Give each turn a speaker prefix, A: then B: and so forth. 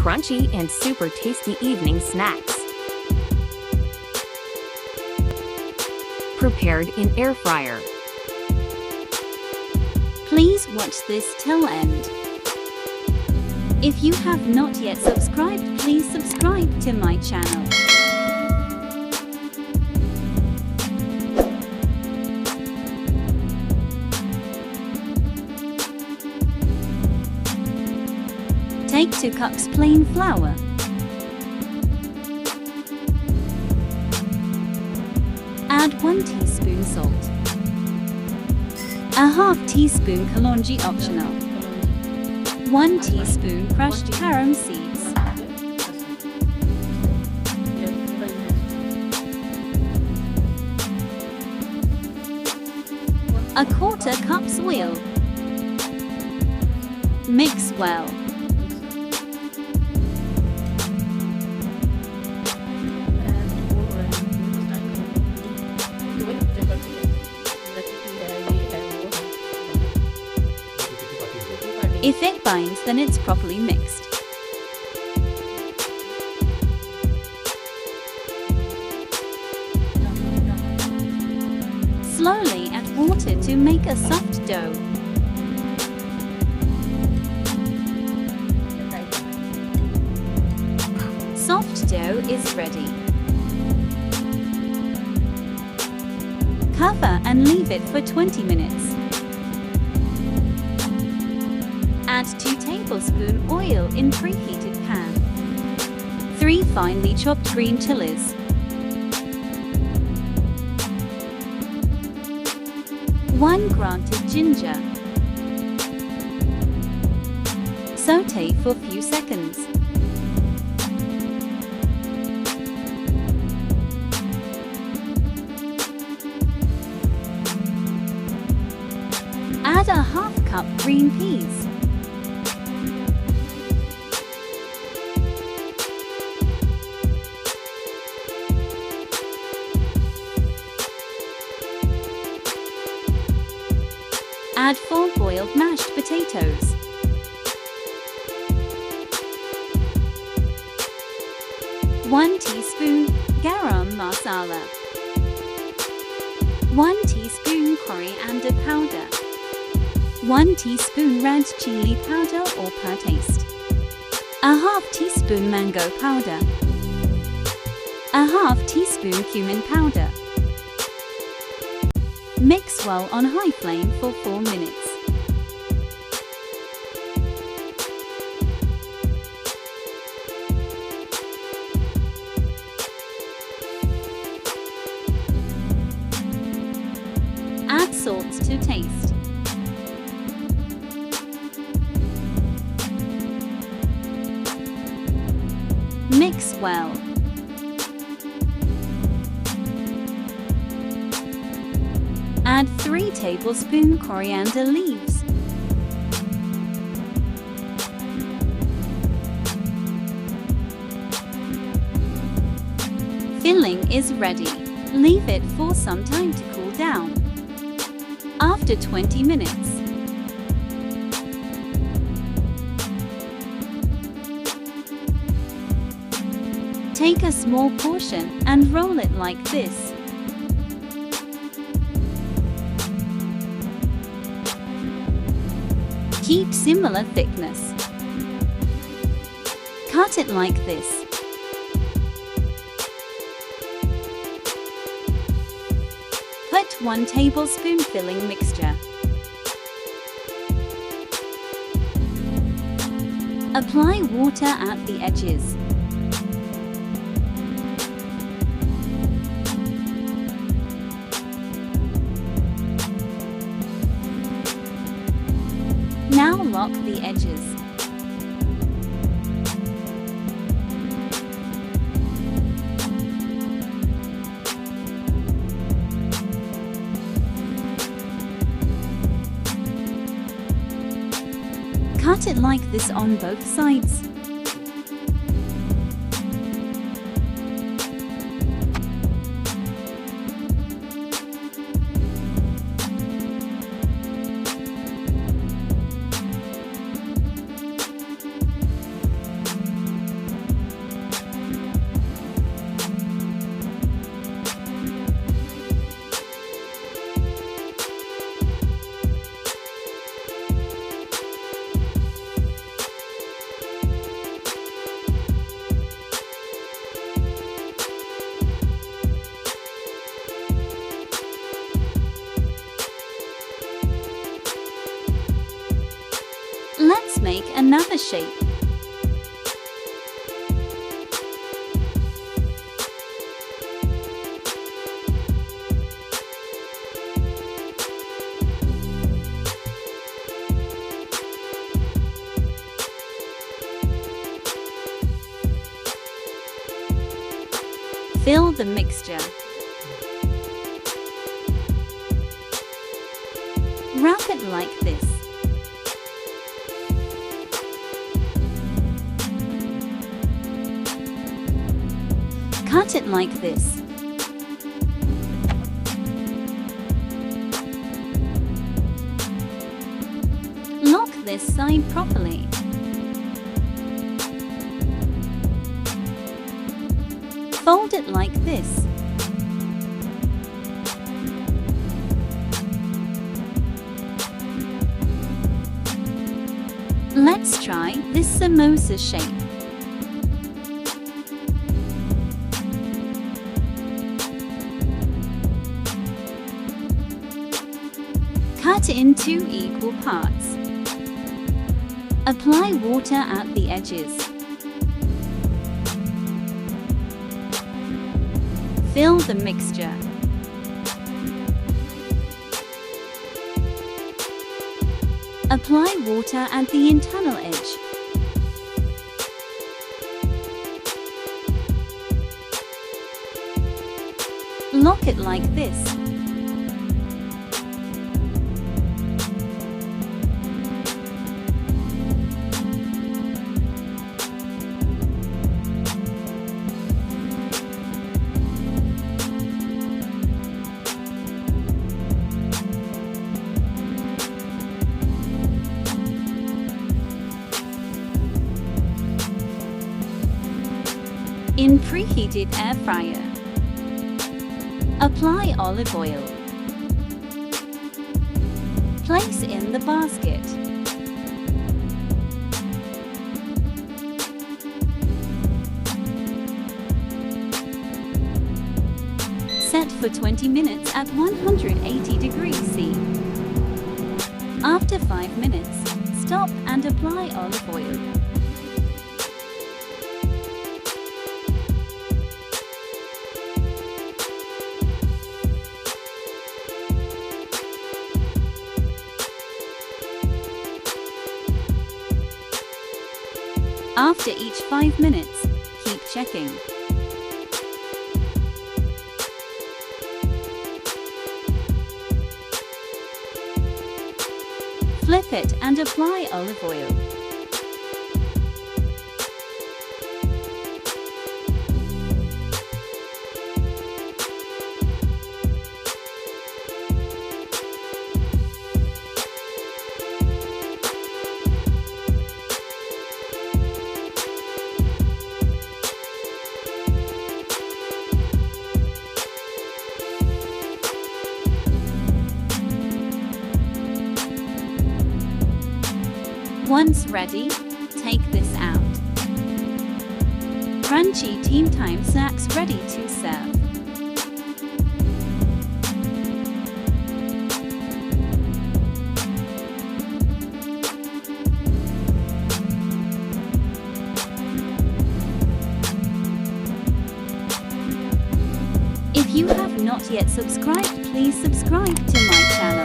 A: crunchy and super tasty evening snacks. Prepared in air fryer.
B: Please watch this till end. If you have not yet subscribed, please subscribe to my channel. Take 2 cups plain flour. Add 1 teaspoon salt. A half teaspoon kalonji optional. 1 teaspoon crushed carom seeds. A 1/4 cups oil. Mix well. If it binds, then it's properly mixed. Slowly add water to make a soft dough. Soft dough is ready. Cover and leave it for 20 minutes. Add 2 tablespoons oil in preheated pan. 3 finely chopped green chillies. 1 grated ginger. Sauté for a few seconds. Add a half cup green peas. Add 4 boiled mashed potatoes. One teaspoon garam masala. 1 teaspoon coriander powder. 1 teaspoon red chili powder or per taste. A half teaspoon mango powder. A half teaspoon cumin powder. Mix well on high flame for 4 minutes. Add salt to taste. Mix well. Add 3 tablespoons coriander leaves. Filling is ready. Leave it for some time to cool down. After 20 minutes, take a small portion and roll it like this. Keep similar thickness. Cut it like this. Put 1 tablespoon filling mixture. Apply water at the edges. Now lock the edges. Cut it like this on both sides. another shape. Fill the mixture. Wrap it like this. Cut it like this. Lock this side properly. Fold it like this. Let's try this samosa shape. Cut into equal parts. Apply water at the edges. Fill the mixture. Apply water at the internal edge. Lock it like this. In preheated air fryer, apply olive oil. Place in the basket. Set for 20 minutes at 180 degrees C. After 5 minutes, stop and apply olive oil. After each 5 minutes, keep checking. Flip it and apply olive oil. Once ready, take this out. Crunchy Teatime snacks ready to serve. If you have not yet subscribed, please subscribe to my channel.